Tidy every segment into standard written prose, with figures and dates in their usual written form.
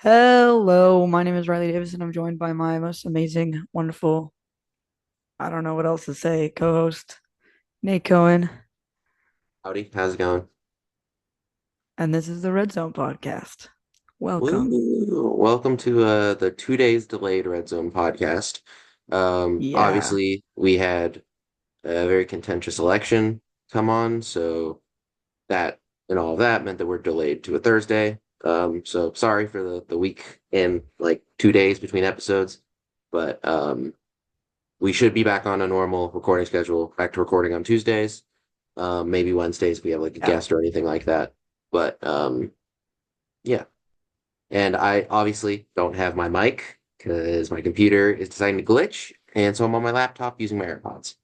Hello, my name is Riley Davis, and I'm joined by my most amazing, wonderful, I don't know what else to say, co-host, Nate Cohen, Howdy, how's it going? and this is the Red Zone Podcast. Welcome. Woo! Welcome to the 2 days delayed Red Zone podcast. Yeah, Obviously we had a very contentious election come on, so that and all of that meant that we're delayed to a Thursday. So sorry for the week and like 2 days between episodes, but we should be back on a normal recording schedule, back to recording on Tuesdays. Maybe Wednesdays if we have like a yeah. guest or anything like that. But yeah. And I obviously don't have my mic because my computer is deciding to glitch, and so I'm on my laptop using my AirPods.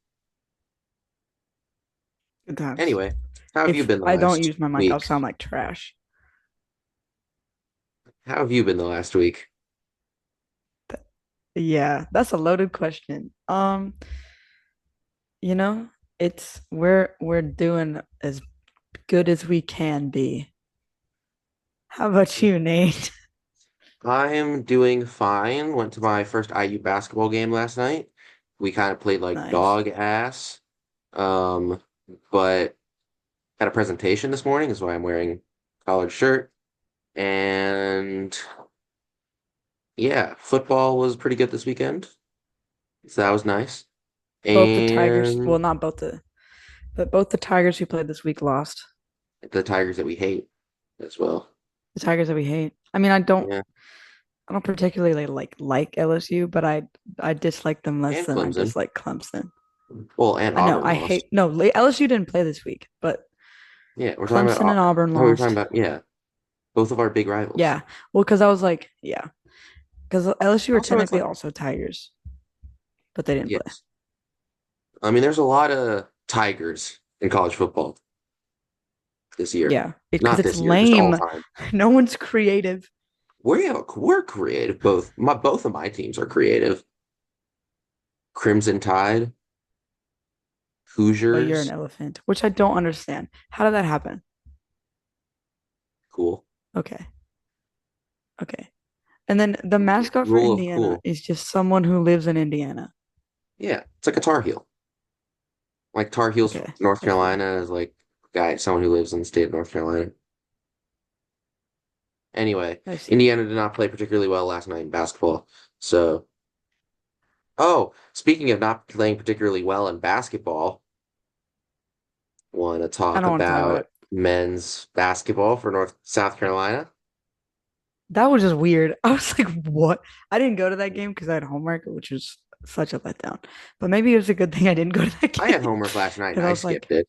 Good times. Anyway, how have you If been the I don't last use my mic, I'll week? sound like trash. How have you been the last week? Yeah, that's a loaded question. You know, we're doing as good as we can be. How about you, Nate? I am doing fine. Went to my first IU basketball game last night. We kind of played like Nice. dog ass. Um, but had a presentation this morning, is why I'm wearing a collared shirt. And yeah, football was pretty good this weekend. So that was nice. Both the Tigers, And well, not both but both the Tigers who played this week lost. the Tigers that we hate as well. The Tigers that we hate. I mean, I don't Yeah, I don't particularly like LSU, but I dislike them less and than I Clemson. dislike Clemson. Well, and I know Auburn I lost. hate no LSU didn't play this week, but Yeah, we're talking about. Clemson and Auburn We're talking lost. about. Yeah, both of our big rivals. Yeah, well, because I was like, yeah, because LSU are Also, it's technically like also Tigers, but they didn't play. yes. I mean, there's a lot of Tigers in college football this year. Yeah, because Not it's this year, just all lame. time. No one's creative. We're creative. Both of my teams are creative. Crimson Tide, But you're an Hoosiers, elephant, which I don't understand. How did that happen? cool. Okay, okay. And then the mascot for Rule of Indiana cool. is just someone who lives in Indiana. Yeah, it's like a Tar Heel. Like Tar Heels, Okay, North I see. Carolina is like someone who lives in the state of North Carolina. Anyway, I see. Indiana did not play particularly well last night in basketball. So, oh, speaking of not playing particularly well in basketball, want to I talk don't want to talk about about it. men's basketball for South Carolina? That was just weird. I was like, what? I didn't go to that game because I had homework, which was such a letdown. But maybe it was a good thing I didn't go to that I had game homework last night and because I I was skipped like, it.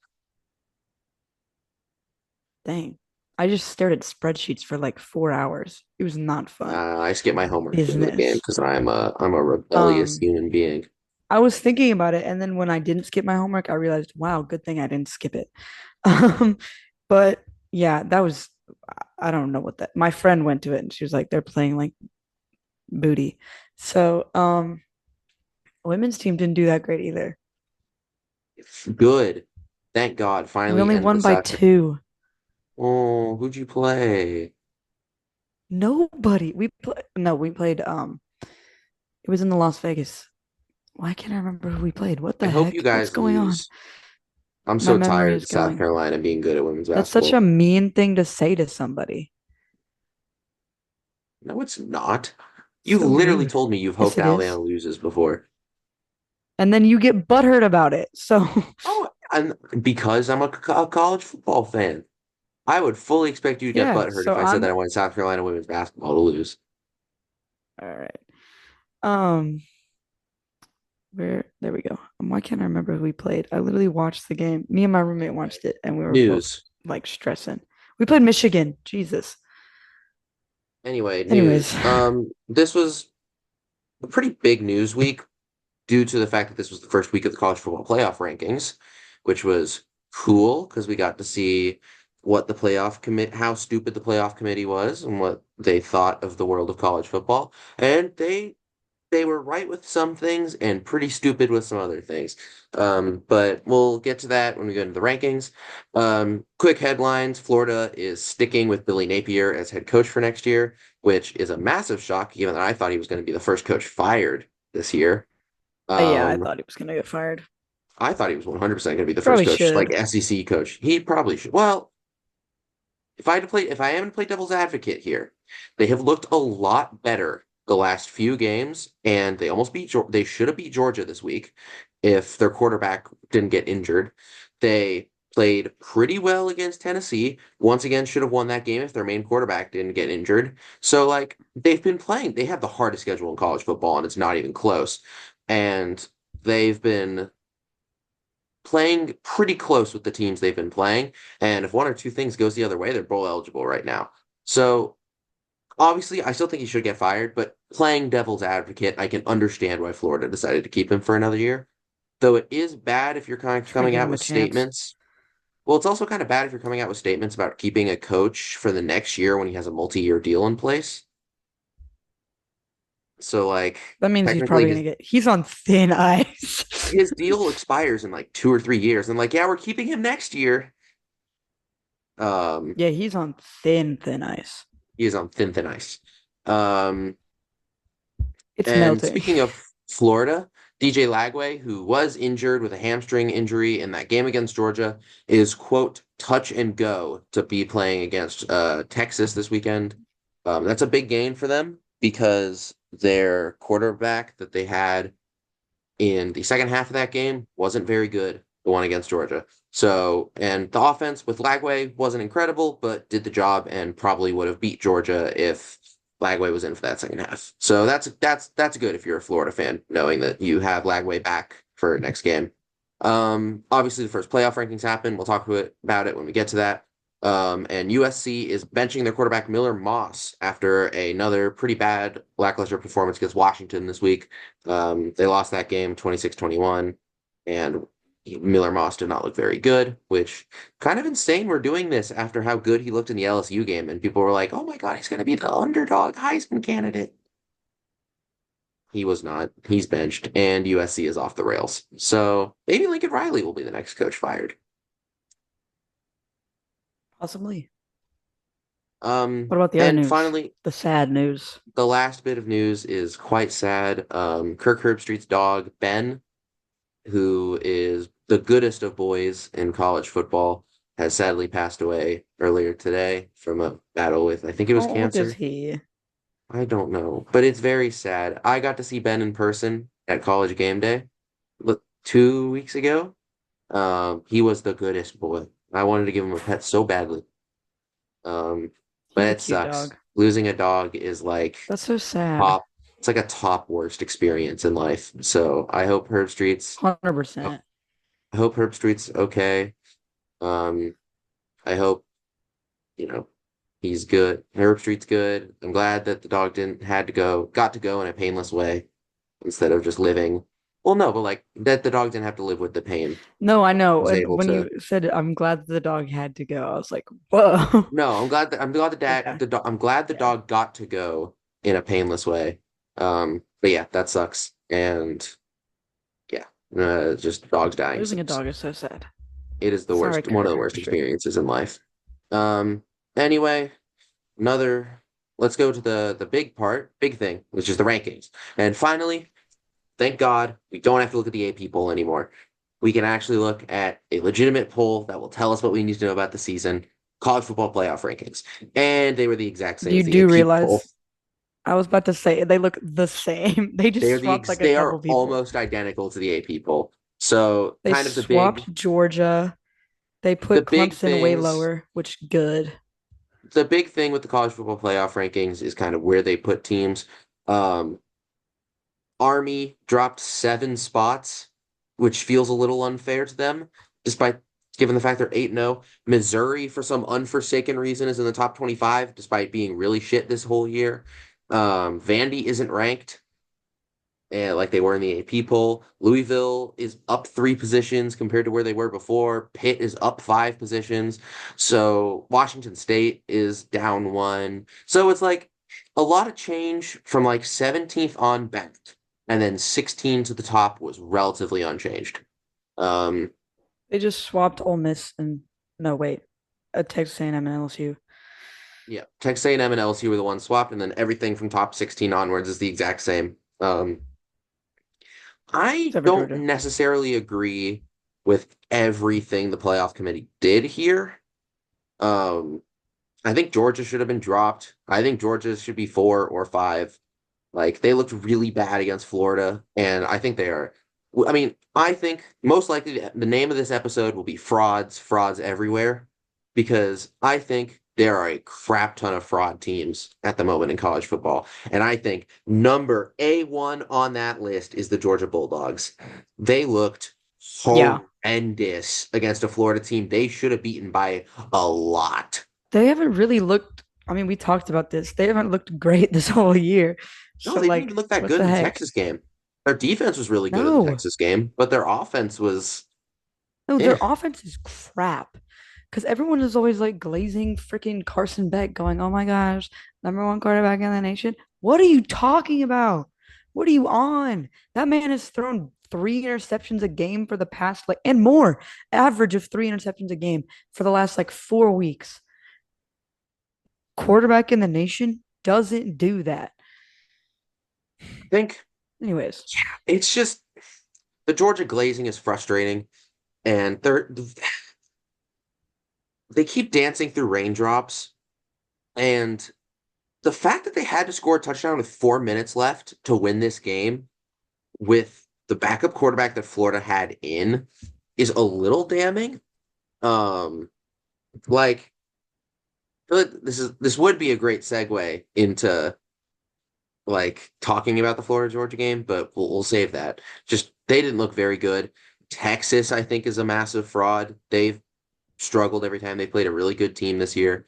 dang. I just stared at spreadsheets for like 4 hours. It was not fun. I skipped my homework to go to the game Business. because I'm a rebellious Um, human being. I was thinking about it, and then when I didn't skip my homework, I realized, wow, good thing I didn't skip it. Um, but yeah, that was I don't know what that. My friend went to it, and she was like, they're playing like booty. So, women's team didn't do that great either. Good. Thank God, We finally only end the won by South. 2. Oh, who'd you play? Nobody. We played it was in the Las Vegas. Why can't I remember who we played? What I the hope you heck? What's guys going on? lose. I'm My so memory tired is of South going. Carolina being good at women's That's such basketball. a mean thing to say to somebody. No, it's not. You've So literally rude. told me you've Yes, hoped it Alabama is. loses before. And then you get butthurt about it. So Oh, and because I'm a college football fan, I would fully expect you to get yeah, butthurt so if I said I'm that I wanted South Carolina women's basketball to lose. all right. Um where there we go. Why can't I remember who we played? I literally watched the game. Me and my roommate watched it and we were both News. like stressing. We played Michigan. Jesus. Anyway, Anyways, news. This was a pretty big news week due to the fact that this was the first week of the college football playoff rankings, which was cool because we got to see what the playoff commit, how stupid the playoff committee was, and what they thought of the world of college football. And they they were right with some things and pretty stupid with some other things. But we'll get to that when we go into the rankings. Quick headlines: Florida is sticking with Billy Napier as head coach for next year, which is a massive shock, given that I thought he was going to be the first coach fired this year. Yeah, I Um, thought he was gonna get fired. I thought he was 100% going to be the first Probably coach, like should. SEC coach. He probably should. Well, if I am to play devil's advocate here, they have looked a lot better the last few games, and they almost beat. They should have beat Georgia this week if their quarterback didn't get injured. They played pretty well against Tennessee. Once again, should have won that game if their main quarterback didn't get injured. So, like, they've been playing. They have the hardest schedule in college football, and it's not even close. And they've been playing pretty close with the teams they've been playing. And if one or two things goes the other way, they're bowl eligible right now. So obviously, I still think he should get fired, but playing devil's advocate, I can understand why Florida decided to keep him for another year. Though it is bad if you're kind of Trying to coming give out him a with chance. statements. Well, it's also kind of bad if you're coming out with statements about keeping a coach for the next year when he has a multi-year deal in place. So, like, That means he's technically probably gonna get. He's on thin ice. his deal expires in like 2 or 3 years. And like, yeah, we're keeping him next year. Um, Yeah, he's on thin ice. He is on thin ice. Um, It's and melting. speaking of Florida, DJ Lagway, who was injured with a hamstring injury in that game against Georgia, is, quote, touch and go to be playing against Texas this weekend. That's a big gain for them because their quarterback that they had in the second half of that game wasn't very good, the one against Georgia. So, and the offense with Lagway wasn't incredible, but did the job and probably would have beat Georgia if Lagway was in for that second half. So that's good if you're a Florida fan, knowing that you have Lagway back for next game. Obviously the first playoff rankings happen. We'll talk about it when we get to that. And USC is benching their quarterback Miller Moss after another pretty bad lackluster performance against Washington this week. They lost that game 26-21, and Miller Moss did not look very good, which kind of insane we're doing this after how good he looked in the LSU game. And people were like, oh my God, he's going to be the underdog Heisman candidate. He was not. He's benched, and USC is off the rails. So maybe Lincoln Riley will be the next coach fired. Possibly. What about the other And news? finally, The sad news. the last bit of news is quite sad. Kirk Herbstreit's dog, Ben, who is the goodest of boys in college football, has sadly passed away earlier today from a battle with, I think it was How old is cancer. he? I don't know, but it's very sad. I got to see Ben in person at college game day 2 weeks ago. He was the goodest boy. I wanted to give him a pet so badly. Um, but He's a it cute sucks. dog. Losing a dog is like That's so sad. top. It's like a top worst experience in life. So I 100%. hope Herb Street's okay. Um, I hope, you know, he's good. Herb Street's good. I'm glad that the dog didn't had to go, got to go in a painless way instead of just living. Well, no, but like that the dog didn't have to live with the pain. No, I know. Was And able when to. you said the dog had to go, I was like, whoa. No, I'm glad Yeah. I'm glad the Yeah. dog got to go in a painless way. But yeah, that sucks. And yeah, just dogs dying Losing a sucks. dog is so sad. It is the Sorry, worst, one of the worst Herbstreit. experiences in life. Um, anyway, another, let's go to the big part, big thing, which is the rankings. And finally, thank God, we don't have to look at the AP poll anymore. We can actually look at a legitimate poll that will tell us what we need to know about the season, college football playoff rankings. And they were the exact same You as the do AP poll. realize I was about to say they look the same. They just swapped like a They couple are people. almost identical to the AP poll. So They kind of swapped Georgia. They the put big Clemson way things lower, which good. the big thing with the college football playoff rankings is kind of where they put teams. Um, Army dropped 7 spots, which feels a little unfair to them, despite given the fact they're 8-0. Missouri, for some unforsaken reason, is in the top 25, despite being really shit this whole year. Vandy isn't ranked like they were in the AP poll. Louisville is up 3 positions compared to where they were before. Pitt is up 5 positions. So Washington State is down 1. So it's like a lot of change from like 17th on back. and then 16 to the top was relatively unchanged. Um, They just swapped Ole Miss and no wait, Texas A&M and LSU. yeah, Texas A&M and LSU were the ones swapped, and then everything from top 16 onwards is the exact same. I Except for don't Georgia. necessarily agree with everything the playoff committee did here. Um, I think Georgia should have been dropped. I think Georgia should be 4 or 5. Like they looked really bad against Florida, and I think they are. I mean, I think most likely the name of this episode will be frauds, frauds everywhere, because I think there are a crap ton of fraud teams at the moment in college football, and I think number A1 on that list is the Georgia Bulldogs. They looked Yeah. horrendous against a Florida team they should have beaten by a lot. They haven't really looked, I mean, we talked about this. They haven't looked great this whole year. No, So they didn't even like, look that what good the in the heck? Texas game. Their defense was really good in the No. Texas game, but their offense was No, their eh. offense is crap. Because everyone is always like glazing freaking Carson Beck, going, oh my gosh, number one quarterback in the nation. What are you talking about? What are you on? That man has thrown 3 interceptions a game for the past, like, and more, average of 3 interceptions a game for the last like 4 weeks. Quarterback in the nation doesn't do that. I think Anyways, it's just the Georgia glazing is frustrating, and they keep dancing through raindrops, and the fact that they had to score a touchdown with 4 minutes left to win this game with the backup quarterback that Florida had in is a little damning. Um, like this would be a great segue into like talking about the Florida Georgia game, but we'll save that. Just they didn't look very good. Texas, I think, is a massive fraud. They've struggled every time they played a really good team this year.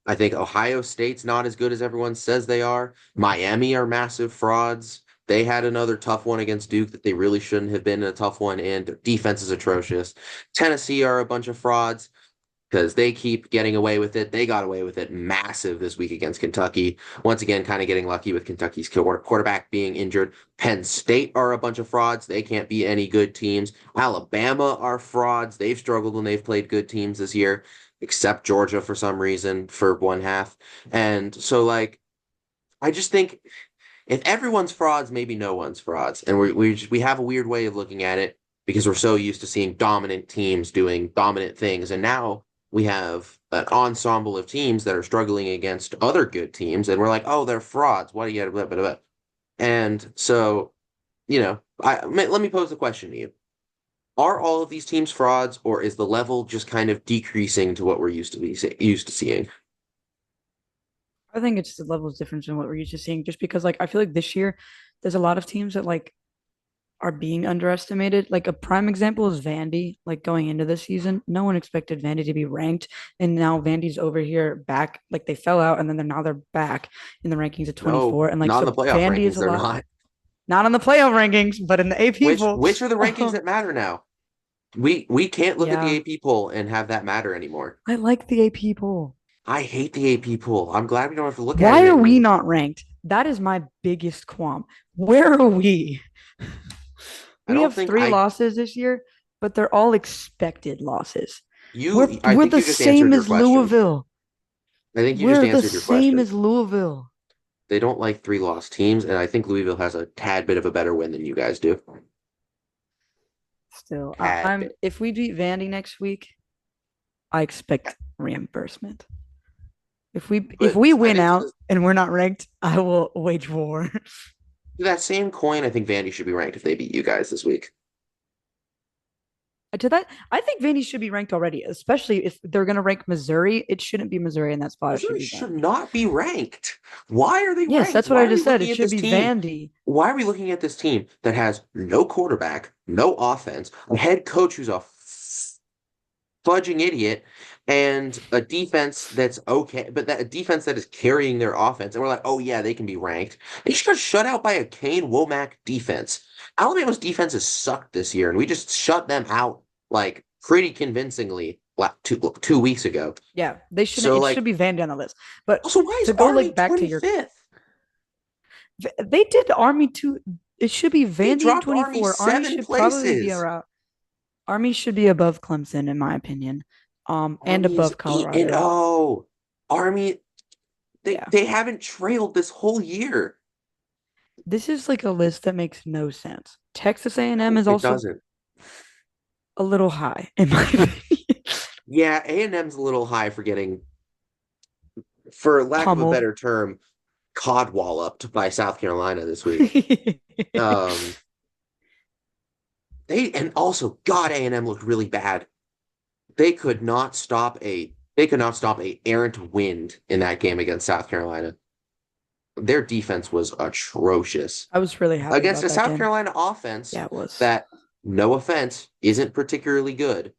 I think Ohio State's not as good as everyone says they are. Miami are massive frauds. They had another tough one against Duke that they really shouldn't have been a tough one, and their defense is atrocious. Tennessee are a bunch of frauds because they keep getting away with it. They got away with it massive this week against Kentucky. Once again, kind of getting lucky with Kentucky's quarterback being injured. Penn State are a bunch of frauds. They can't beat any good teams. Alabama are frauds. They've struggled when they've played good teams this year, except Georgia for some reason for one half. And so, like, I just think if everyone's frauds, maybe no one's frauds, and we have a weird way of looking at it because we're so used to seeing dominant teams doing dominant things, and now we have an ensemble of teams that are struggling against other good teams, and we're like, oh, they're frauds. What do you blah, blah, blah. And so, let me pose the question to you: are all of these teams frauds, or is the level just kind of decreasing to what we're used to seeing? I think it's the levels difference in what we're used to seeing. Just because, like, I feel like this year there's a lot of teams that like are being underestimated. Like a prime example is Vandy. Like going into this season, no one expected Vandy to be ranked, and now Vandy's over here back. Like they fell out, and then they're back in the rankings at No, 24. And like not in so, the playoff Vandy rankings. is a They're lot not. not on the playoff rankings, but in the AP poll. Which are the rankings that matter now? We can't look at the Yeah, AP poll and have that matter anymore. I like the AP poll. I hate the AP poll. I'm glad we don't have to look at it Why are we anymore. not ranked? That is my biggest qualm. Where are we? I We don't have think three I losses this year, but they're all expected losses. We're you I we're think the you just answered same your as question. Louisville. I think you just We're the answered your same question. as Louisville. They don't like 3 loss teams, and I think Louisville has a tad bit of a better win than you guys do. Still, Tad I'm bit. if we beat Vandy next week, I expect reimbursement. If But we I win think out and we're not ranked, I will wage war. to that same coin, I think Vandy should be ranked if they beat you guys this week. To that, I think Vandy should be ranked already, especially if they're going to rank Missouri. It shouldn't be Missouri in that spot. It should Missouri be should Vandy. not be ranked. Why are they Yes, ranked? that's what I Why are we just said. looking It at should this be team? Vandy. Why are we looking at this team that has no quarterback, no offense, a head coach who's a fudging idiot, and a defense that's okay, but that a defense that is carrying their offense, and we're like, oh yeah, they can be ranked. They just got shut out by a Kane Womack defense. Alabama's defense has sucked this year, and we just shut them out like pretty convincingly like 2 weeks ago. Yeah, they shouldn't. So It should like, be Vandy on the list. But also, why is to go Army like back to your, 25th? they did Army too. It should be They Vandy in dropped Army 24. Army seven should probably be places. around. Army should be above Clemson, in my opinion, and Army is above 8 and Colorado. 0. Army, they Yeah, they haven't trailed this whole year. this is like a list that makes no sense. Texas A&M No, is it also doesn't. a little high, in my opinion. Yeah, A&M's a little high for getting, for lack of a Pummeled. better term, codwalloped by South Carolina this week. Um, and also, God, A&M looked really bad. They could not stop a errant wind in that game against South Carolina. Their defense was atrocious I was really happy against about a that South game. Carolina offense Yeah, it was. that, no offense, isn't particularly good.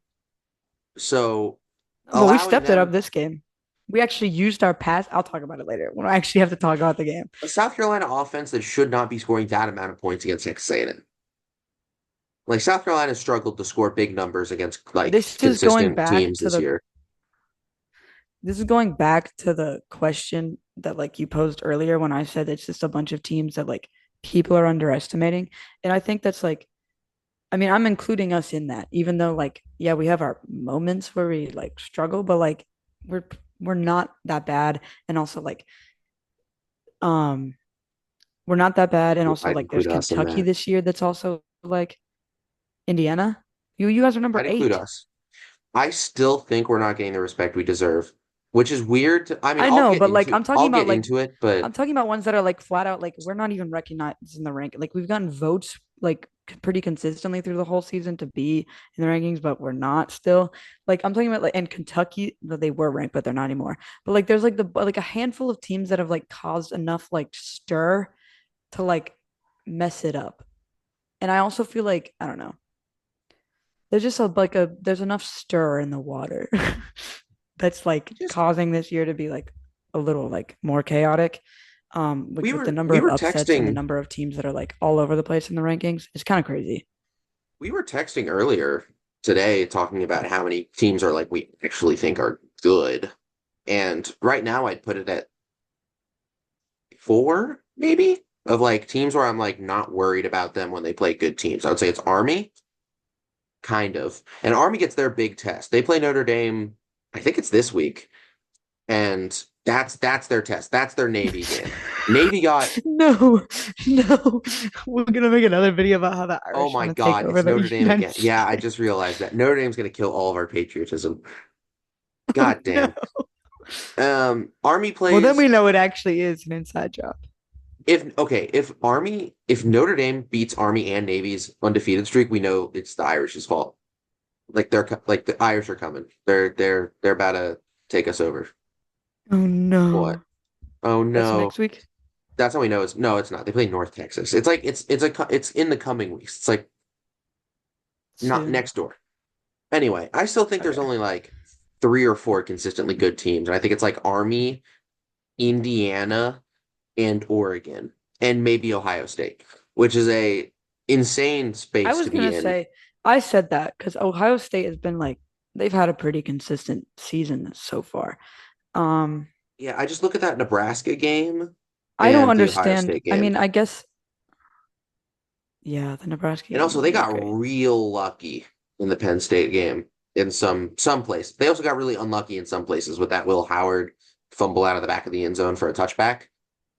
So But we allowing stepped it up them, this game. We actually used our pass. I'll talk about it later when I actually have to talk about the game. a South Carolina offense that should not be scoring that amount of points against Texas A&M. Like, South Carolina struggled to score big numbers against like This is going consistent back teams to this the year. this is going back to the question that like you posed earlier when I said it's just a bunch of teams that like people are underestimating. And I think that's like I mean, I'm including us in that, even though like, yeah, we have our moments where we like struggle, but like we're we're not that bad. And also like um we're not that bad. And also I'd like there's include us in Kentucky that. this year that's also like Indiana. You guys are number I'd include 8. us. I still think we're not getting the respect we deserve, which is weird. I mean, I know, but like I'll get into it, but I'm talking about ones that are like flat out like we're not even recognized in the rank. Like we've gotten votes like pretty consistently through the whole season to be in the rankings, but we're not still. Like I'm talking about like and Kentucky, they were ranked, but they're not anymore. But like there's like the like a handful of teams that have like caused enough like stir to like mess it up. And I also feel like I don't know. There's just a like a there's enough stir in the water that's like just causing this year to be like a little like more chaotic. Like with the number we of were upsets and the texting number of teams that are like all over the place in the rankings, it's kind of crazy. we were texting earlier today talking about how many teams are like we actually think are good. And right now I'd put it at 4, maybe, of like teams where I'm like not worried about them when they play good teams. I would say it's Army, kind of. And Army gets their big test. They play Notre Dame, I think it's this week. And that's their test. That's their Navy game. Navy got, No, no, we're gonna make another video about how the oh Irish my want to take God, over it's the Notre Dame United again. Yeah, I States. just realized that. Notre Dame's gonna kill all of our patriotism. God No. damn. Army Well, then plays, we know it actually is an inside job. if Notre Dame beats Army and Navy's undefeated streak, we know it's the Irish's fault. Like, like the Irish are coming. They're about to take us over. Oh What? no, Oh that's no. next week That's how we know it's no, it's not. They play North Texas. It's like it's in the coming weeks. It's like not soon. next door. Anyway, I still think there's Okay. only like 3 or 4 consistently good teams, and I think it's like Army, Indiana, and Oregon, and maybe Ohio State, which is a insane I space was to be gonna in. say I said that because Ohio State has been like they've had a pretty consistent season so far. Um, Yeah, I just look at that Nebraska game I don't and the Ohio understand. State I game. mean, I guess yeah, the Nebraska And game also they wasn't that got great. real lucky in the Penn State game in some place. They also got really unlucky in some places with that Will Howard fumble out of the back of the end zone for a touchback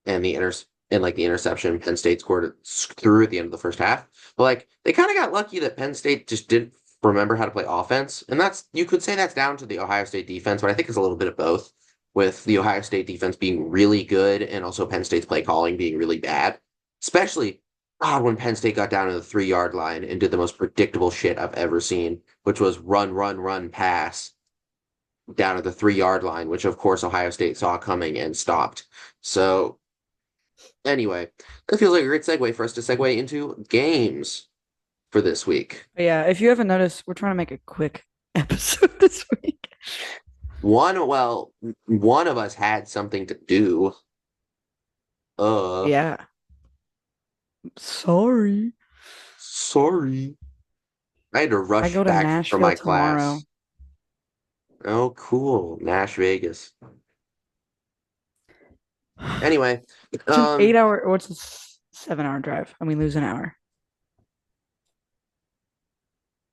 and the interception Penn State scored through at the end of the first half. But like they kind of got lucky that Penn State just didn't remember how to play offense. And that's, you could say that's down to the Ohio State defense, but I think it's a little bit of both, with the Ohio State defense being really good and also Penn State's play calling being really bad. Especially, God, when Penn State got down to the 3 yard line and did the most predictable shit I've ever seen, which was run, run, run, pass down at the 3 yard line, which of course Ohio State saw coming and stopped. So anyway, that feels like a great segue for us to segue into games for this week. But yeah, if you haven't noticed, we're trying to make a quick episode this week. One of us had something to do. Uh, Yeah, sorry. sorry. I had to I rush go to back from Nashville my tomorrow. class. Oh, cool. Nash Vegas. Anyway, It's an um, 8 hour, or it's a 7 hour drive, and we lose an hour.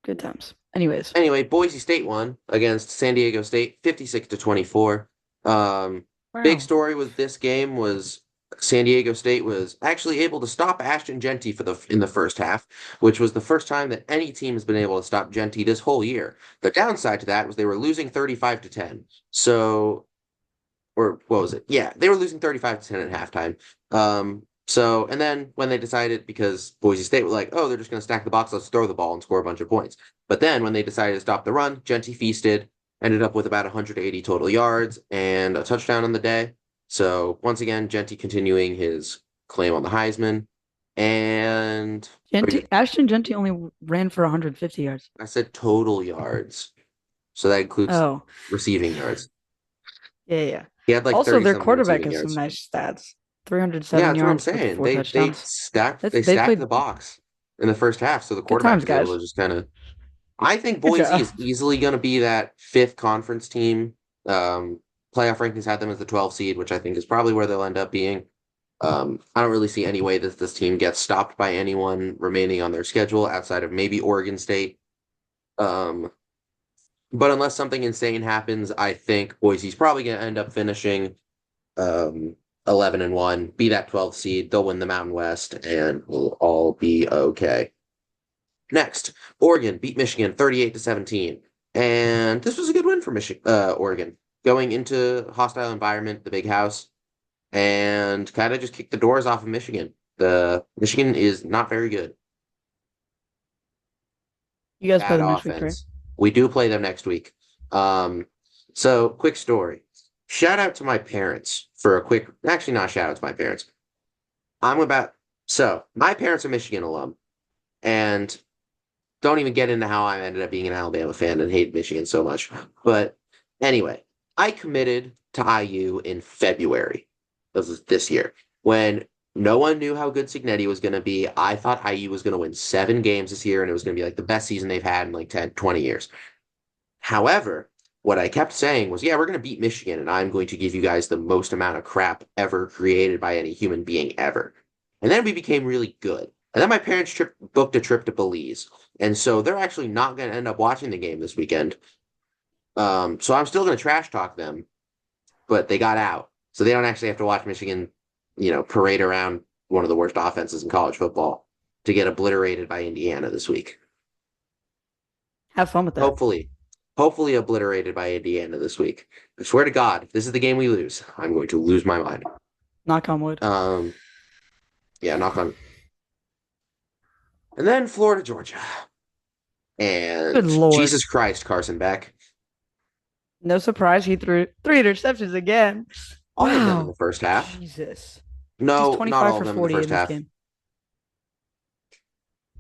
Good times. Anyways, Anyway, Boise State won against San Diego State, 56-24. Um, Big wow. story with this game was San Diego State was actually able to stop Ashton Genty in the first half, which was the first time that any team has been able to stop Genty this whole year. The downside to that was they were losing 35-10. So, or what was it? Yeah, they were losing 35-10 at halftime. And then when they decided, because Boise State were like, oh, they're just going to stack the box, let's throw the ball and score a bunch of points. But then when they decided to stop the run, Genty feasted, ended up with about 180 total yards and a touchdown on the day. So once again, Genty continuing his claim on the Heisman. And Ashton Genty only ran for 150 yards. I said total yards. So that includes Oh, receiving yards. yeah, yeah. He had like Also, 30 their something quarterback receiving has some yards. nice stats. Yeah, 307 that's what I'm yards with saying. four They touchdowns. stacked That's they they stacked played the box in the first half, so the good quarterback times, is able guys. to just kind of. I think Good Boise job. is easily going to be that fifth conference team. Um, Playoff rankings had them as the 12 seed, which I think is probably where they'll end up being. I don't really see any way that this team gets stopped by anyone remaining on their schedule outside of maybe Oregon State. Um, but unless something insane happens, I think Boise's probably going to end up finishing um, 11-1, be that 12th seed. They'll win the Mountain West, and we'll all be okay. Next, Oregon beat Michigan 38-17, and this was a good win for Oregon, going into hostile environment, the big house, and kind of just kicked the doors off of Michigan. The Michigan is not very good. You guys play Bad them next week, right? offense. We do play them next week. Um, so quick story. Shout out to my parents for a quick, actually not shout out to my parents. I'm about so my parents are Michigan alum, and don't even get into how I ended up being an Alabama fan and hate Michigan so much. But anyway, I committed to IU in February of this year when no one knew how good Signetti was going to be. I thought IU was going to win 7 games this year and it was going to be like the best season they've had in like 10, 20 years. However, what I kept saying was, yeah, we're going to beat Michigan and I'm going to give you guys the most amount of crap ever created by any human being ever. And then we became really good. And then my parents booked a trip to Belize. And so they're actually not going to end up watching the game this weekend. So I'm still going to trash talk them, but they got out. So they don't actually have to watch Michigan, parade around one of the worst offenses in college football to get obliterated by Indiana this week. Have fun with that. Hopefully, hopefully obliterated by Indiana this week. I swear to God, if this is the game we lose, I'm going to lose my mind. Knock on wood. Um, yeah, knock on. And then Florida, Georgia. Good And lord. Jesus Christ, Carson Beck. No surprise, he threw 3 interceptions again. All of them in the Wow. first half. Jesus. He's No, not 25 all of for them in the 40 first in this half. game.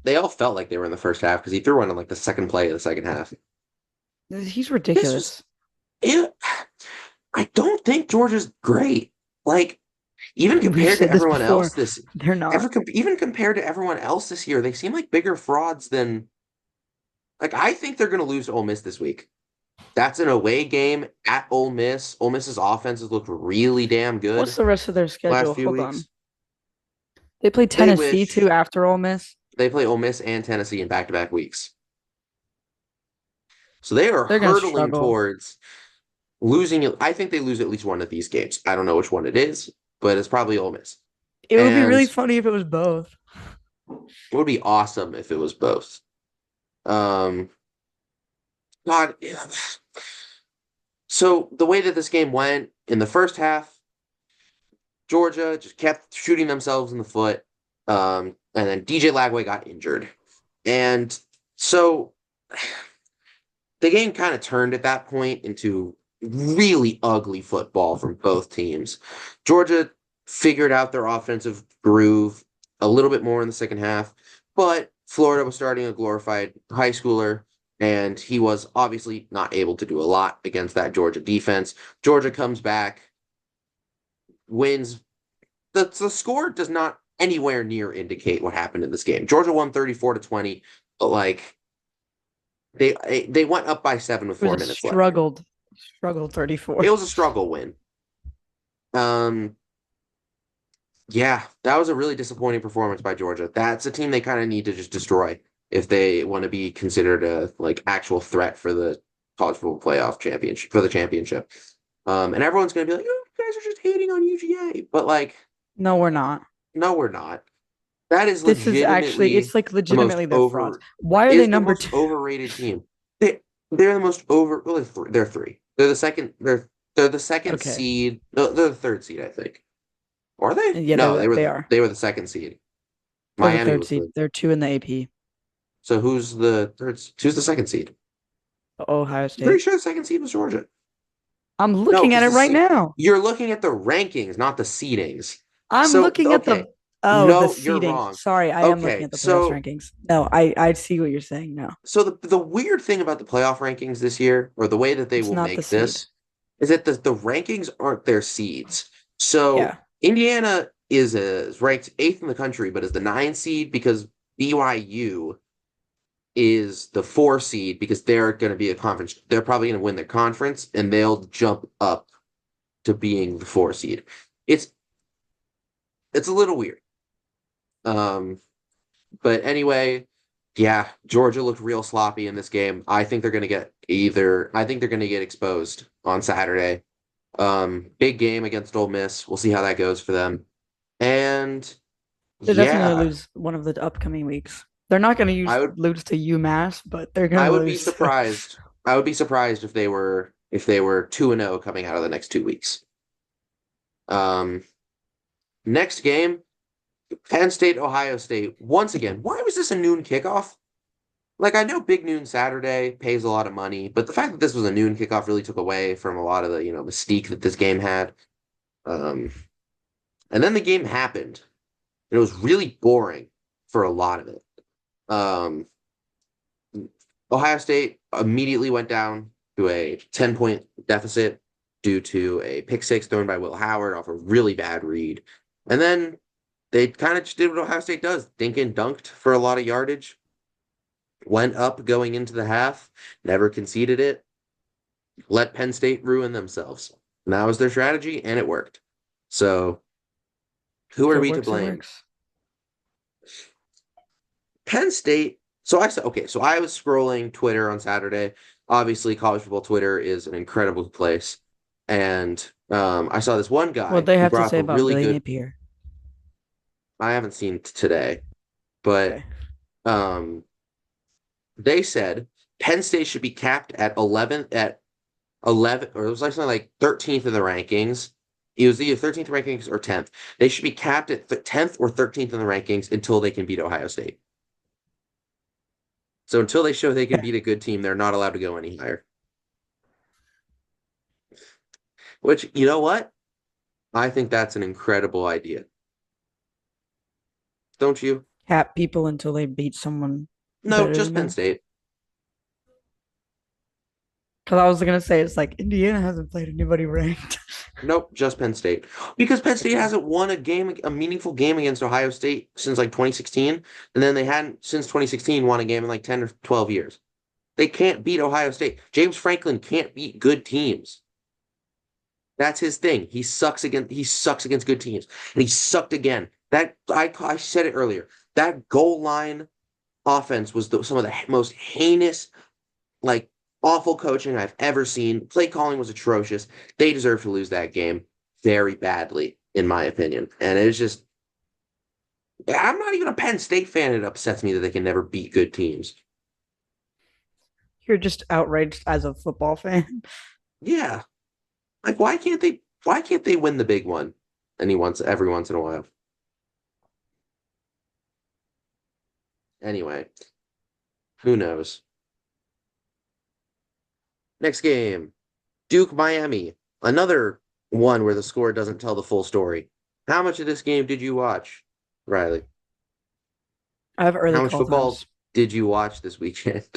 They all felt like they were in the first half because he threw one on like the second play of the second half. He's This was ridiculous. it. I don't think Georgia's great. Like even We've compared to said this everyone else before. this They're not. even compared to everyone else this year, they seem like bigger frauds than like I think they're going to lose to Ole Miss this week. That's an away game at Ole Miss. Ole Miss's offense has looked really damn What's good the rest of their last schedule? few Hold weeks. on. They play They Tennessee too wish after Ole Miss. they play Ole Miss and Tennessee in back-to-back weeks. So they are They're gonna hurtling struggle. towards losing. I think they lose at least one of these games. I don't know which one it is, but it's probably Ole Miss. It would be And really funny if it was both. it would be awesome if it was both. Um, God, so the way that this game went in the first half, Georgia just kept shooting themselves in the foot. And then DJ Lagway got injured. And so the game kind of turned at that point into really ugly football from both teams. Georgia figured out their offensive groove a little bit more in the second half, but Florida was starting a glorified high schooler, and he was obviously not able to do a lot against that Georgia defense. Georgia comes back, wins. The score does not anywhere near indicate what happened in this game. Georgia won 34-20, but like they went up by 7 with It was 4 minutes left. struggled 34. It was a struggle win. Um, Yeah, that was a really disappointing performance by Georgia. That's a team they kind of need to just destroy if they want to be considered a like actual threat for the college football playoff championship for the championship. And everyone's gonna be like, "Oh, you guys are just hating on UGA," but like, No, we're not. no, we're not. That is This is actually, legitimately it's like the most legitimately they're frauds. over. Why are It they is the number most two? overrated team. They they're the most over. Well, they're three. They're the second. They're the second Okay. seed. No, they're the third seed, I think. Are they? And yeah, No, they are. they were the second seed. They're the Miami third was seed. the. They're two in the AP. So who's the third? Who's the second seed? Ohio I'm pretty State. sure the second seed was Georgia. I'm No, looking at because it right now. you're looking at the rankings, not the seedings. I'm So looking at okay, the the no, you're seedings. wrong. Sorry, I am looking Okay, at the playoffs rankings. No, I see what you're saying. No, so the weird thing about the playoff rankings this year, or the way that they it's will not the make seed. this, is that the rankings aren't their seeds. So Yeah. Indiana is ranked eighth in the country, but is the nine seed because BYU is the four seed because they're going to be a conference. They're probably going to win their conference, and they'll jump up to being the four seed. It's it's a little weird. Um, but anyway, yeah, Georgia looked real sloppy in this game. I think they're gonna get exposed on Saturday. Big game against Ole Miss. We'll see how that goes for them. And They're definitely going to yeah, lose one of the upcoming weeks. They're not going to I would lose to UMass, but they're going I to would be lose to. surprised. I would be surprised if they were 2-0 coming out of the next 2 weeks. Um, next game, Penn State, Ohio State. Once again, why was this a noon kickoff? Like I know Big Noon Saturday pays a lot of money, but the fact that this was a noon kickoff really took away from a lot of the, mystique that this game had. Um, and then the game happened, and it was really boring for a lot of it. Um, Ohio State immediately went down to a 10-point deficit due to a pick six thrown by Will Howard off a really bad read. And then they kind of just did what Ohio State does. Dink and dunked for a lot of yardage, went up going into the half, never conceded it, let Penn State ruin themselves. And that was their strategy, and it worked. So who If are it we to works, it blame? works. Penn State. So I said, okay, so I was scrolling Twitter on Saturday. Obviously, college football Twitter is an incredible place. And I saw this one What guy they who have to brought up say a about really Billy good, Napier. I haven't seen today, but Okay. um, they said Penn State should be capped at 11, or it was like something like 13th in the rankings. It was either 13th rankings or 10th. They should be capped at 10th or 13th in the rankings until they can beat Ohio State. So until they show they can beat a good team, they're not allowed to go any higher. Which, you know what? I think that's an incredible idea. Don't you? Cap people until they beat someone No, better just than Penn them. State. Because I was gonna say it's like Indiana hasn't played anybody ranked. Nope, just Penn State. Because Penn State hasn't won a meaningful game against Ohio State since like 2016. And then they hadn't, since 2016, won a game in like 10 or 12 years. They can't beat Ohio State. James Franklin can't beat good teams. That's his thing. He sucks against good teams. And he sucked again. I said it earlier. That goal line offense was some of the most heinous, like awful coaching I've ever seen. Play calling was atrocious. They deserve to lose that game very badly, in my opinion. And it's just I'm not even a Penn State fan. It upsets me that they can never beat good teams. You're just outraged as a football fan. Yeah. Like why can't they win the big one every once in a while? Anyway, who knows? Next game. Duke Miami. Another one where the score doesn't tell the full story. How much of this game did you watch, Riley? I have early How much call football times. did you watch this weekend?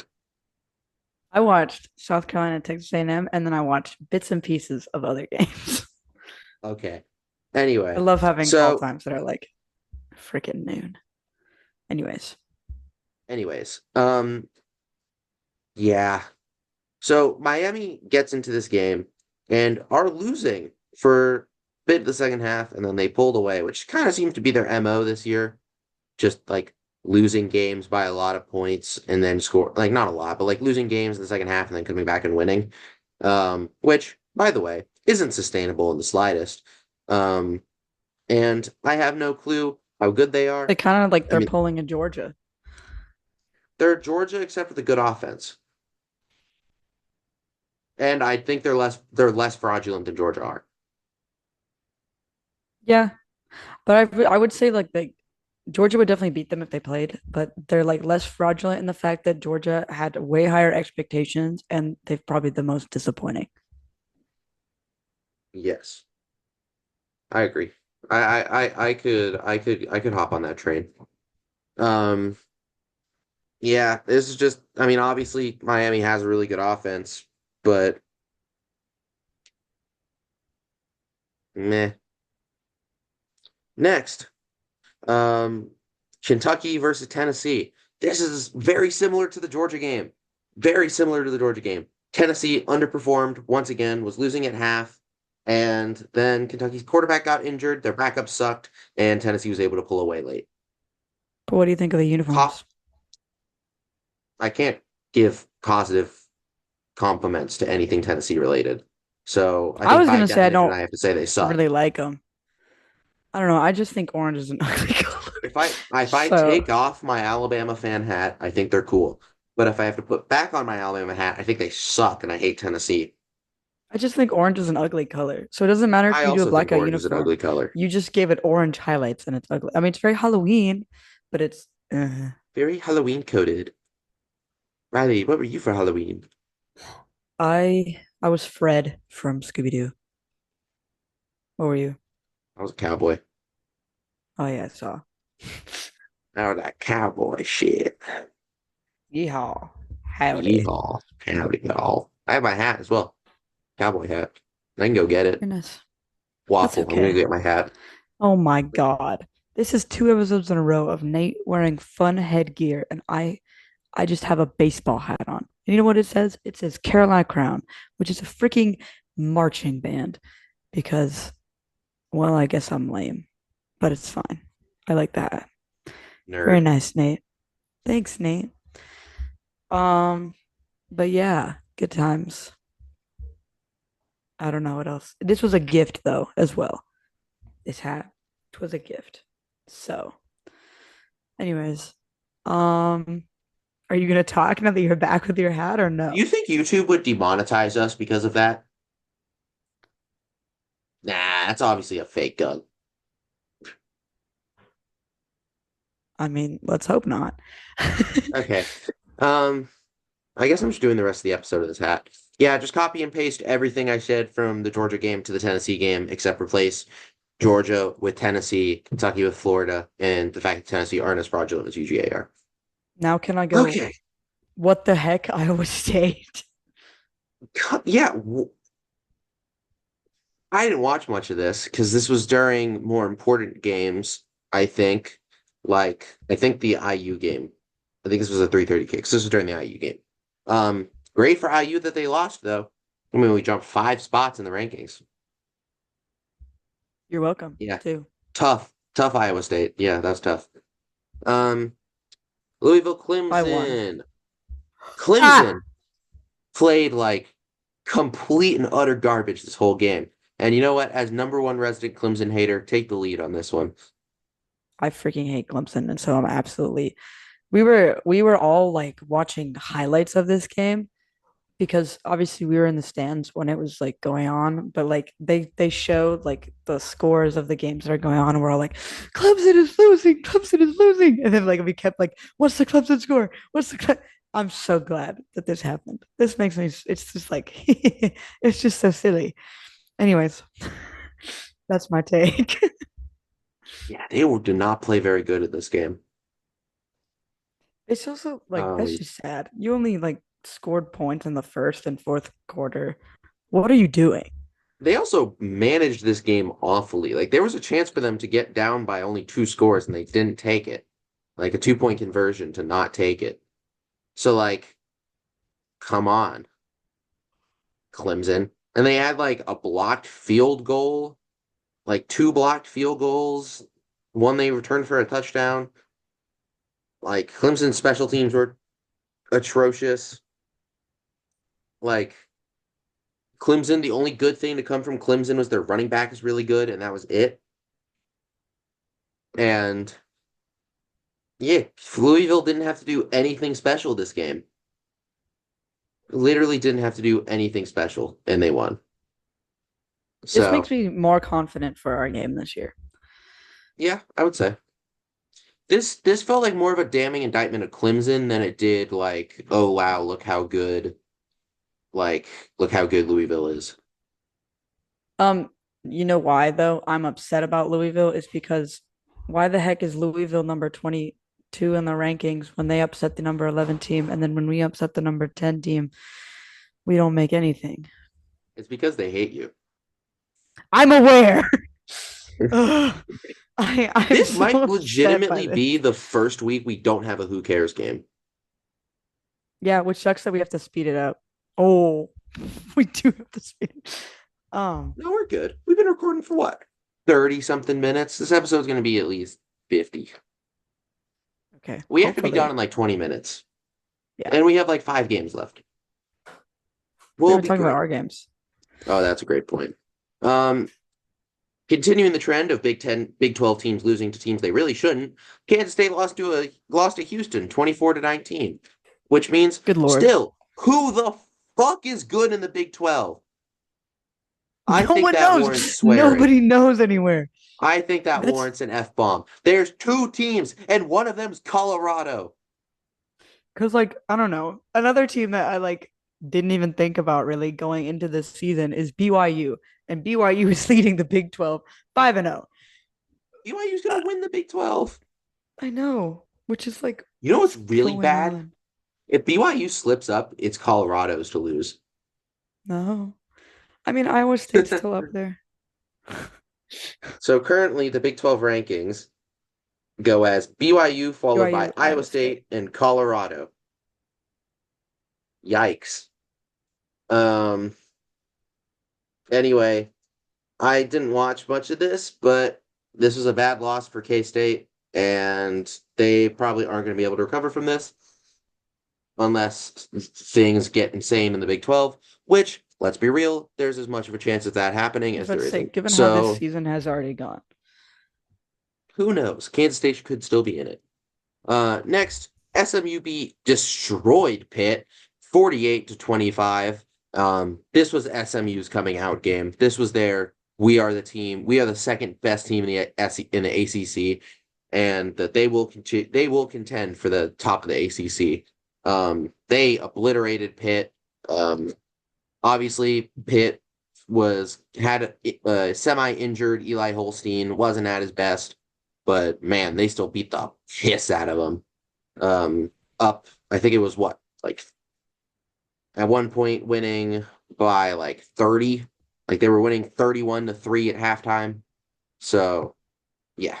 I watched South Carolina, Texas A&M, and then I watched bits and pieces of other games. Okay. I Anyway, love having call so times that are like freaking noon. Anyways, anyways, yeah. So Miami gets into this game and are losing for bit the second half, and then they pulled away, which kind of seems to be their MO this year. Just like losing games by a lot of points and then score like not a lot, but like losing games in the second half and then coming back and winning. Which, by the way, isn't sustainable in the slightest. Um, and I have no clue how good they They are. kind of like I they're mean, pulling in Georgia. they're Georgia except for the good offense. And I think they're less fraudulent than Georgia are. Yeah, but I would say like Georgia would definitely beat them if they played, but they're like less fraudulent in the fact that Georgia had way higher expectations and they've probably the most disappointing. Yes, I agree. I could hop on that train. Um, yeah, this is just I mean, obviously Miami has a really good offense, but meh. Next, um, Kentucky versus Tennessee. This is very similar to the Georgia game. Very similar to the Georgia game. Tennessee underperformed once again, was losing at half, and then Kentucky's quarterback got injured, their backup sucked, and Tennessee was able to pull away late. But what do you think of the Co- uniforms? I can't give positive compliments to anything Tennessee related. So I I think was by gonna say I definition, don't I have to say they suck. really like them. I don't know. I just think orange is an ugly color. If I So take off my Alabama fan hat, I think they're cool. But if I have to put back on my Alabama hat, I think they suck and I hate Tennessee. I just think orange is an ugly color. So it doesn't matter if I you do a also think blackout orange is an uniform. ugly color. You just gave it orange highlights and it's ugly. I mean, it's very Halloween, but it's Very Halloween coded. Riley, what were you for Halloween? I was Fred from Scooby Doo. What were you? I was a cowboy. Oh yeah, I saw. I was that cowboy shit. Yeehaw. Howdy. Yeehaw. Howdy, y'all. I have my hat as well. Cowboy hat. I can go get it. Goodness. That's Waffle. I'm gonna okay. get my hat. Oh my God. This is two episodes in a row of Nate wearing fun headgear, and I just have a baseball hat on. And you know what it says? It says Carolina Crown, which is a freaking marching band because, well, I guess I'm lame, but it's fine. I like that. Very Nerd. nice, Nate. Thanks, Nate. Um, but yeah, good times. I don't know what else. This was a gift though, as well. This hat. It was a gift. So, anyways, um, are you gonna talk now that you're back with your hat or Do no? you think YouTube would demonetize us because of that? Nah, that's obviously a fake gun. I mean, let's hope not. Okay. Um, I guess I'm just doing the rest of the episode of this hat. Yeah, just copy and paste everything I said from the Georgia game to the Tennessee game, except replace Georgia with Tennessee, Kentucky with Florida, and the fact that Tennessee aren't as fraudulent as UGA are. Now can I go? Okay. What the heck, Iowa State? Yeah, I didn't watch much of this because this was during more important games, I think. Like, I think the IU game. I think this was a 3:30 kick. So this was during the IU game. Great for IU that they lost, though. I mean, we jumped 5 spots in the rankings. You're welcome Yeah, too. tough Iowa State. Yeah, that's tough. Um, Louisville By one. Clemson. Ah, Clemson played like complete and utter garbage this whole game. And you know what? As number one resident Clemson hater, take the lead on this one. I freaking hate Clemson, and so I'm absolutely. We were all like watching highlights of this game because obviously we were in the stands when it was like going on, but like they showed like the scores of the games that are going on, and we're all like, Clemson is losing, Clemson is losing, and then like we kept like, what's the Clemson score? What's the? I'm so glad that this happened. This makes me. It's just like it's just so silly. Anyways, that's my take. Yeah, did not play very good at this game. It's also like that's Um, just sad. You only like scored points in the first and fourth quarter. What are you doing? they also managed this game awfully. Like there was a chance for them to get down by only 2 scores and they didn't take it. Like a 2 point conversion to not take it. So like, come on, Clemson. And they had like a blocked field goal like two blocked field goals, one they returned for a touchdown. Like Clemson's special teams were atrocious. Like Clemson, the only good thing to come from Clemson was their running back is really good, and that was it. And yeah, Louisville didn't have to do anything special this game. Literally didn't have to do anything special, and they won. This makes So me more confident for our game this year. yeah, I would say this felt like more of a damning indictment of Clemson than it did like, oh wow, like look how good Louisville is. Um, you know why though? I'm upset about Louisville is because why the heck is Louisville number 22 in the rankings when they upset the number 11 team, and then when we upset the number 10 team, we don't make anything. It's because they hate you. I'm aware. I'm This so might upset by legitimately this. be the first week we don't have a Who Cares game. Yeah, which sucks that we have to speed it up. Oh, we do have to speed it. No, we're good. We've been recording for what? 30 something minutes. This episode's going to be at least 50. Okay, We have to be done hopefully. in like 20 minutes. Yeah. And we have like 5 games left. We We'll haven't be talked about great. our games. Oh, that's a great point. Um, Continuing the trend of Big 12 teams losing to teams they really shouldn't, Kansas State lost to Houston 24-19, which means Good Lord. still, who the fuck is good in the Big 12? I No think one that knows. warrants swearing. Nobody knows anywhere. I think that That's warrants an F bomb. There's two teams, and one of them's Colorado. because, like, I don't know. Another team that I like didn't even think about really going into this season is BYU, and BYU is leading the Big 12 5-0. BYU's gonna win the Big 12. I know, which is like You know what's what's really going bad? on? If BYU slips up, it's Colorado's to lose. No, I mean Iowa State's still up there. So currently, the Big 12 rankings go as BYU followed by BYU, Iowa Iowa State. State and Colorado. Yikes. Um. Anyway, I didn't watch much of this, but this was a bad loss for K State, and they probably aren't going to be able to recover from this unless things get insane in the Big 12, which, let's be real, there's as much of a chance of that happening I was as about there to say, isn't. given how this So season has already gone, who knows? Kansas State could still be in it. Next, SMU destroyed Pitt 48-25. This was SMU's coming out game. This was their we are the team. We are the second best team in the ACC, and that they will contend for the top of the ACC. They obliterated Pitt. Obviously, Pitt had a semi-injured Eli Holstein, wasn't at his best, but man, they still beat the piss out of him. Up, I think it was what, like at one point winning by like 30. Like they were winning 31-3 at halftime. So yeah,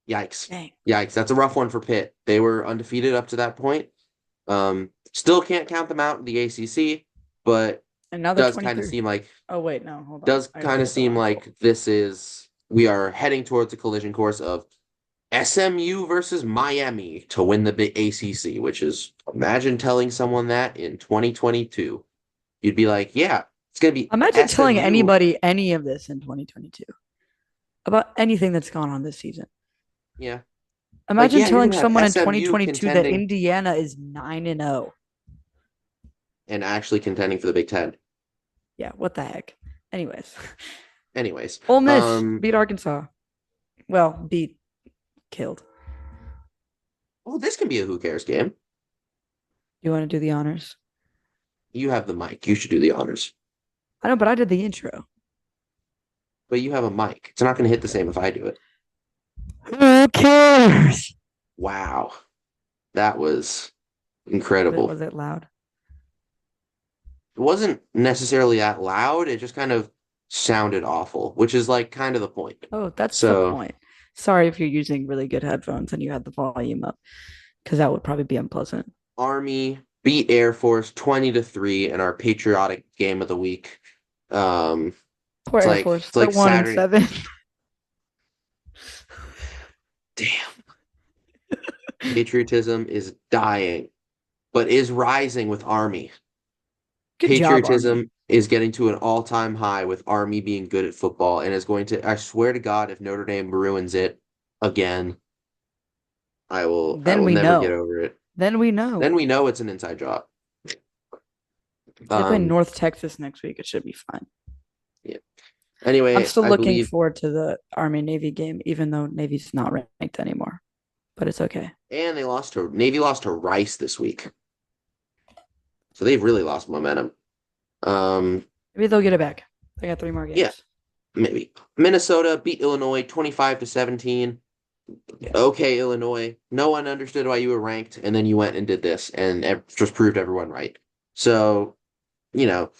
yikes. dang, Yikes. That's a rough one for Pitt. They were undefeated up to that point. Still can't count them out in the ACC, but and now they're does kind of 23. seem like Oh wait, no, hold on. does I gotta kind of pull up the seem article. like we are heading towards a collision course of SMU versus Miami to win the big ACC, which is imagine telling someone that in 2022. You'd be like, yeah, it's going to be Imagine telling SMU. anybody any of this in 2022 about anything that's gone on this season. Yeah. Like, Imagine yeah, you're telling going to have someone in SMU 2022 that contending Indiana is 9-0. and actually contending for the Big Ten. Yeah, what the heck? Anyways, Anyways, Ole Miss beat Arkansas. Well, beat killed. well, this can be a who cares game. You want to do the honors? You have the mic. You should do the honors. I know, but I did the intro. But you have a mic. It's not going to hit the same if I do it. Who cares? Wow. That was Was it incredible. was it loud? It wasn't necessarily that loud. It just kind of sounded awful, which is like kind of the point. Oh, that's the So point. Sorry if you're using really good headphones and you had the volume up, because that would probably be unpleasant. Army beat Air Force 20-3 in our patriotic game of the week. Um, Poor Air Force. It's They're like one and Saturday. seven. Damn, patriotism is dying, but is rising with Army. Good job, Army. Patriotism is getting to an all-time high with Army being good at football and is going to, I swear to God, if Notre Dame ruins it again, I Then will we never get know. over it. Then we Then know. we know it's an inside job. They play Um, North Texas next week. It should be fine. yeah. I'm Anyway, still I looking believe, forward to the Army Navy game, even though Navy's not ranked anymore. But it's okay. and they lost to Navy lost to Rice this week, so they've really lost momentum. Um, Maybe they'll get it back. They got three more yeah, games. maybe Minnesota beat Illinois 25-17. Yeah. Okay, Illinois, no one understood why you were ranked, and then you went and did this, and just proved everyone right. So, you know,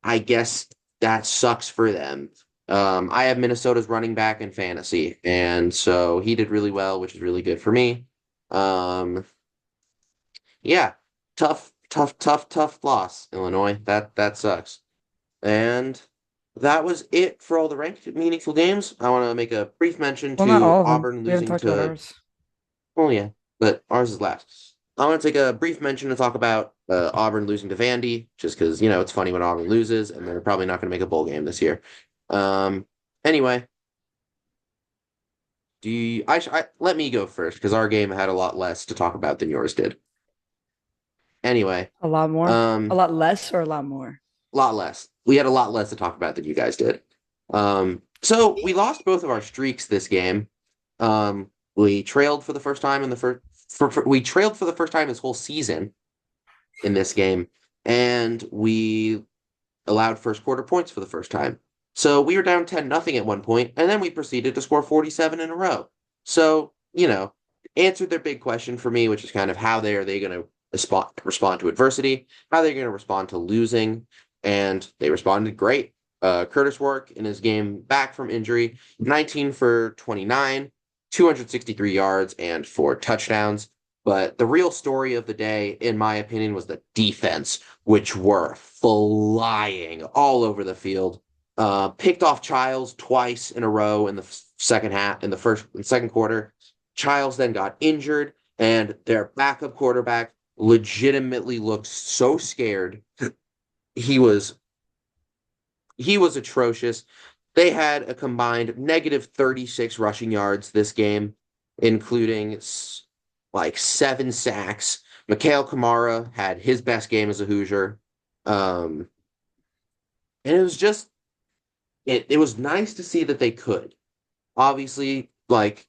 I guess that sucks for them. I have Minnesota's running back in fantasy, and so he did really well, which is really good for me. Um, yeah, tough loss, Illinois. That sucks. And that was it for all the ranked meaningful games. I want to make a brief mention Well, not to all of them. Auburn We haven't losing talked about to, ours. well, yeah, but ours is last. I want to take a brief mention to talk about Auburn losing to Vandy, just because, it's funny when Auburn loses, and they're probably not going to make a bowl game this year. Um, anyway, let me go first, because our game had a lot less to talk about than yours did. Anyway, A lot more? A um, lot less or a lot more? a lot less. We had a lot less to talk about than you guys did. So we lost both of our streaks this game. We trailed for the first time in the we trailed for the first time this whole season in this game, and we allowed first quarter points for the first time. So we were down 10-0 at one point, and then we proceeded to score 47 in a row. So, answered their big question for me, which is kind of how they going to respond to adversity, how they're going to respond to losing, and they responded great. Curtis Work in his game back from injury, 19 for 29, 263 yards, and 4 touchdowns. But the real story of the day, in my opinion, was the defense, which were flying all over the field. Picked off Childs twice in a row in the second half, in the first and second quarter. Childs then got injured, and their backup quarterback legitimately looked so scared. He was he was atrocious. They had a combined negative 36 rushing yards this game, including like 7 sacks. Mikhail Kamara had his best game as a Hoosier. Um, and it was just it was nice to see that they could. Obviously, like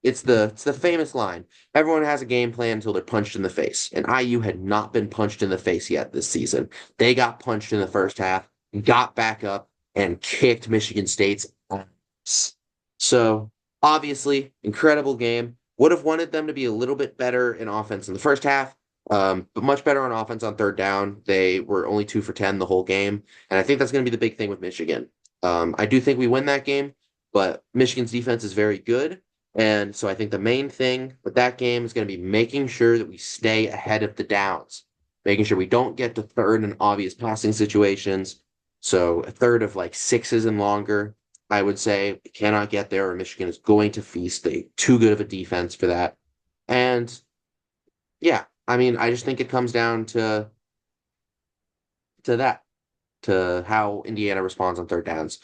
it's the famous line. Everyone has a game plan until they're punched in the face. And IU had not been punched in the face yet this season. They got punched in the first half, got back up, and kicked Michigan State's ass. So obviously, incredible game. Would have wanted them to be a little bit better in offense in the first half, but much better on offense on third down. They were only 2 for 10 the whole game. And I think that's going to be the big thing with Michigan. I do think we win that game, but Michigan's defense is very good. And so I think the main thing with that game is going to be making sure that we stay ahead of the downs, making sure we don't get to third and obvious passing situations. So a third of like sixes and longer, I would say we cannot get there, or Michigan is going to feast. They too good of a defense for that. And yeah, I mean, I just think it comes down to that, to how Indiana responds on third downs.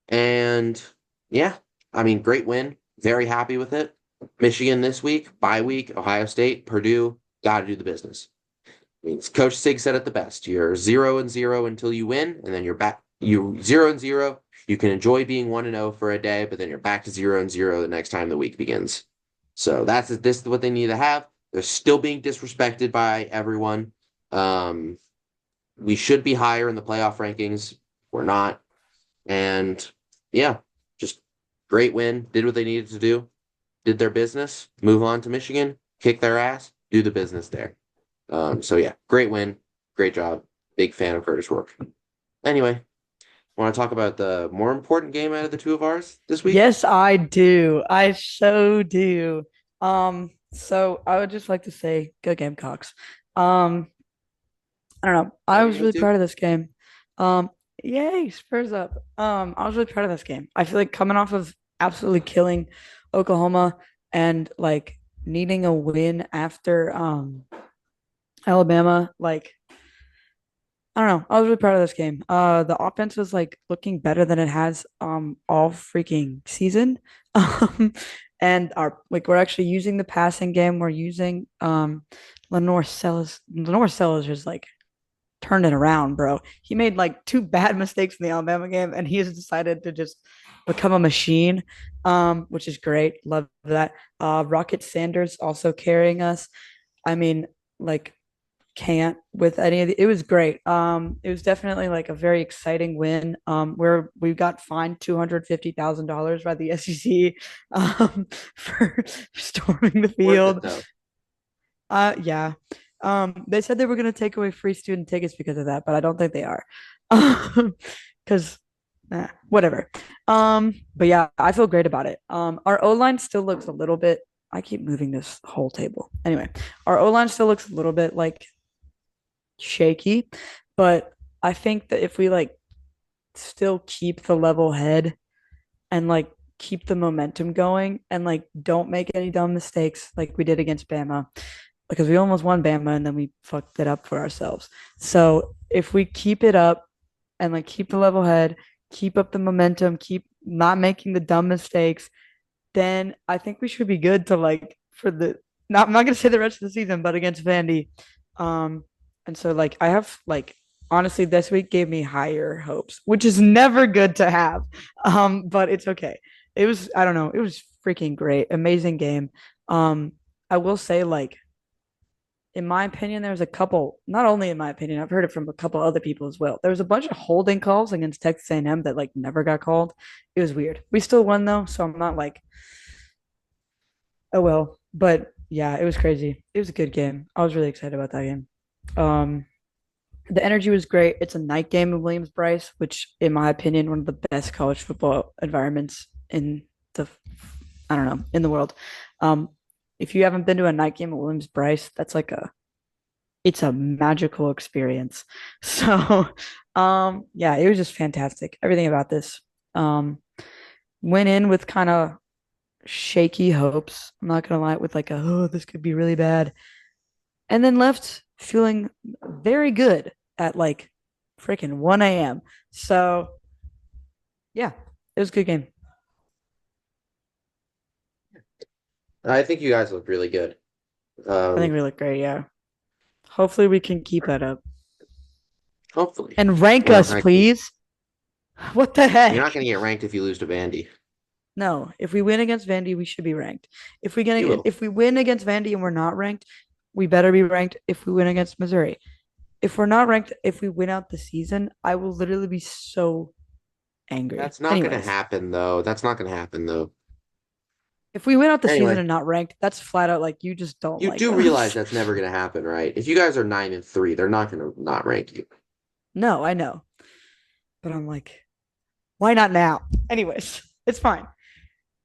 And yeah, I mean, great win. Very happy with it. Michigan this week, bye week, Ohio State, Purdue, got to do the business. I mean, Coach Sig said it the best. You're 0-0 until you win, and then you're back. You 0-0. You can enjoy being 1-0 for a day, but then you're back to 0-0 the next time the week begins. So this is what they need to have. They're still being disrespected by everyone. Um, we should be higher in the playoff rankings. We're not. And yeah, just great win. Did what they needed to do. Did their business. Move on to Michigan. Kick their ass. Do the business there. So yeah, great win. Great job. Big fan of Curtis Rourke. Anyway, want to talk about the more important game out of the two of ours this week? Yes, I do. I so do. So I would just like to say, go Gamecocks. I don't know. I I would was love really to. proud of this game. Um, Yay, Spurs up. I was really proud of this game. I feel like coming off of absolutely killing Oklahoma and like needing a win after Alabama, like I don't know. I was really proud of this game. The offense was like looking better than it has all freaking season. Um, and our like we're actually using the passing game. We're using Lenore Sellers. Lenore Sellers is like turned it around, bro. He made like two bad mistakes in the Alabama game, and he has decided to just become a machine, which is great. Love that. Rocket Sanders also carrying us. I mean, like can't with any of the, it was great. It was definitely like a very exciting win. Where we got fined $250,000 by the SEC for storming the Worth it field. though. Yeah. They said they were going to take away free student tickets because of that, but I don't think they are. Because whatever. But yeah, I feel great about it. Our O line still looks a little bit. I keep moving this whole table. Anyway, our O line still looks a little bit like shaky, but I think that if we like still keep the level head and like keep the momentum going and like don't make any dumb mistakes like we did against Bama, because we almost won Bama and then we fucked it up for ourselves. So if we keep it up and like keep the level head, keep up the momentum, keep not making the dumb mistakes, then I think we should be good to like for the not I'm not gonna say the rest of the season, but against Vandy. Um and so like I have like honestly this week gave me higher hopes, which is never good to have. But it's okay. It was I don't know, it was freaking great. Amazing game. I will say like in my opinion, there was a couple, not only in my opinion, I've heard it from a couple other people as well. There was a bunch of holding calls against Texas A&M that like never got called. It was weird. We still won though, so I'm not like, oh well. But yeah, it was crazy. It was a good game. I was really excited about that game. Um, the energy was great. It's a night game in Williams Bryce, which, in my opinion, one of the best college football environments in the, I don't know, in the world. Um, if you haven't been to a night game at Williams Bryce, that's like a it's a magical experience. So, yeah, it was just fantastic. Everything about this. Um, went in with kind of shaky hopes. I'm not gonna lie, with like a oh, this could be really bad, and then left feeling very good at like freaking 1 a.m. So yeah, it was a good game. I think you guys look really good. I think Um, we look great. Yeah, hopefully we can keep that up hopefully. and rank Well, us, please. What the you're not heck? going to get ranked if you lose to Vandy. No, if we win against Vandy, we should be ranked. You will. If we win against Vandy and we're not ranked, we better be ranked if we win against Missouri. If we're not ranked, if we win out the season, I will literally be so angry. That's not going to Anyways, happen, though. That's not going to happen, though. if we win out the season Anyway, and not ranked, that's flat out like you just don't you like do realize us. that's never going to happen, right? If you guys are 9-3, they're not going to not rank you. No, I know. But I'm like, why not now? Anyways, it's fine.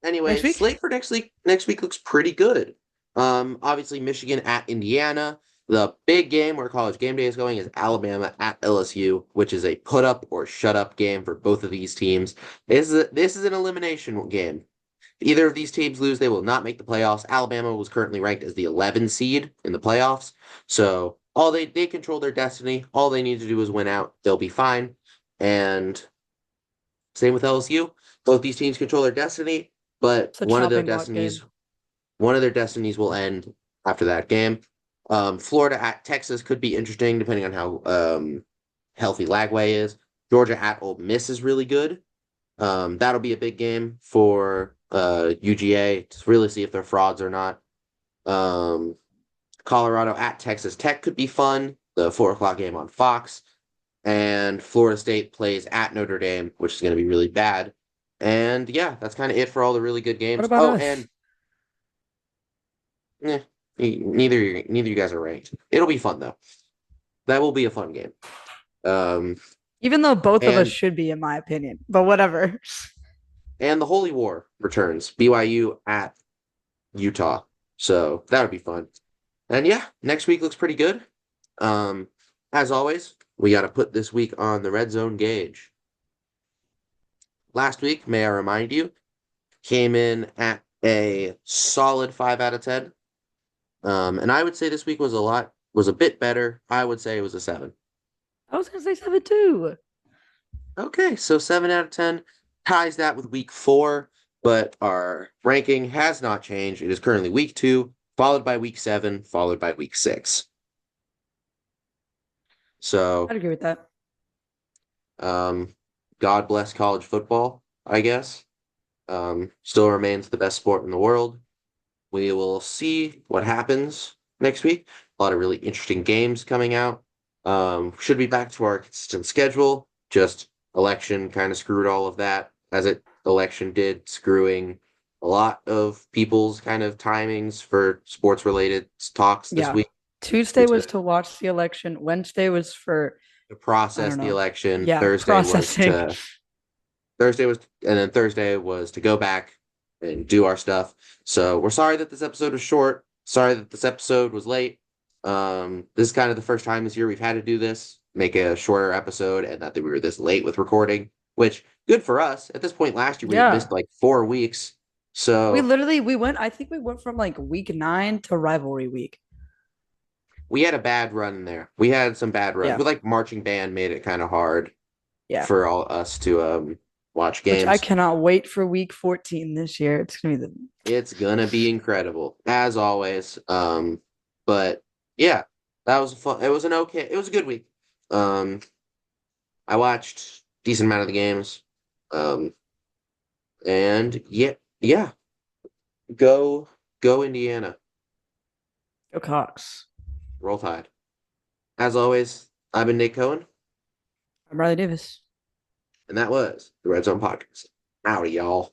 Next Anyway, week? slate for next week looks pretty good. Obviously Michigan at Indiana. The big game where college game day is going is Alabama at LSU, which is a put up or shut up game for both of these teams. This is an elimination game. If either of these teams lose, they will not make the playoffs. Alabama was currently ranked as the 11 seed in the playoffs. So all they control their destiny. All they need to do is win out. They'll be fine. And same with LSU. Both these teams control their destiny, but It's a chopping block game. one of their destinies will end after that game. Florida at Texas could be interesting depending on how healthy Lagway is. Georgia at Ole Miss is really good. That'll be a big game for UGA to really see if they're frauds or not. Um, Colorado at Texas Tech could be fun. The 4 o'clock game on Fox. And Florida State plays at Notre Dame, which is going to be really bad. And yeah, that's kind of it for all the really good What games. about Oh, us? and neither you guys are ranked. It'll be fun though. That will be a fun game. Um, Even though both of us and should be, in my opinion, but whatever. and the Holy War returns. BYU at Utah. So that'll be fun. And yeah, next week looks pretty good. Um, as always, we got to put this week on the red zone gauge. Last week, may I remind you, came in at a solid 5 out of 10. And I would say this week was a bit better. I would say it was a 7. I was gonna say 7 too. Okay, so 7 out of 10 ties that with week 4, but our ranking has not changed. It is currently week 2, followed by week 7, followed by week 6. So, I'd agree with that. um, God bless college football, I guess. Still remains the best sport in the world. We will see what happens next week. A lot of really interesting games coming out. Should be back to our consistent schedule. Just election kind of screwed all of that, as it election did, screwing a lot of people's kind of timings for sports related talks this Yeah. week. Tuesday We was took to watch the election. Wednesday was for, to I process don't the know. election. Yeah, processing. Thursday was to go back and do our stuff. So we're sorry that this episode was short. Sorry that this episode was late. This is kind of the first time this year we've had to do this, make a shorter episode, and that we were this late with recording, which good for us. At this point last year, we had Yeah. missed like 4 weeks. So We went, I think we went from like week 9 to rivalry week. we had a bad run there. We had some bad runs. Yeah. But like marching band made it kind of hard Yeah. for all us to watch Which I games. cannot wait for week 14 this year. It's gonna be the It's gonna be incredible, as always. But yeah, that was fun. It was an okay. It was a good week. Um, I watched decent amount of the games. Um, and yeah, go go Indiana, Go Cox. roll Tide. As always, I've been Nick Cohen, I'm Riley Davis. and that was the Red Zone Podcast. Howdy, y'all.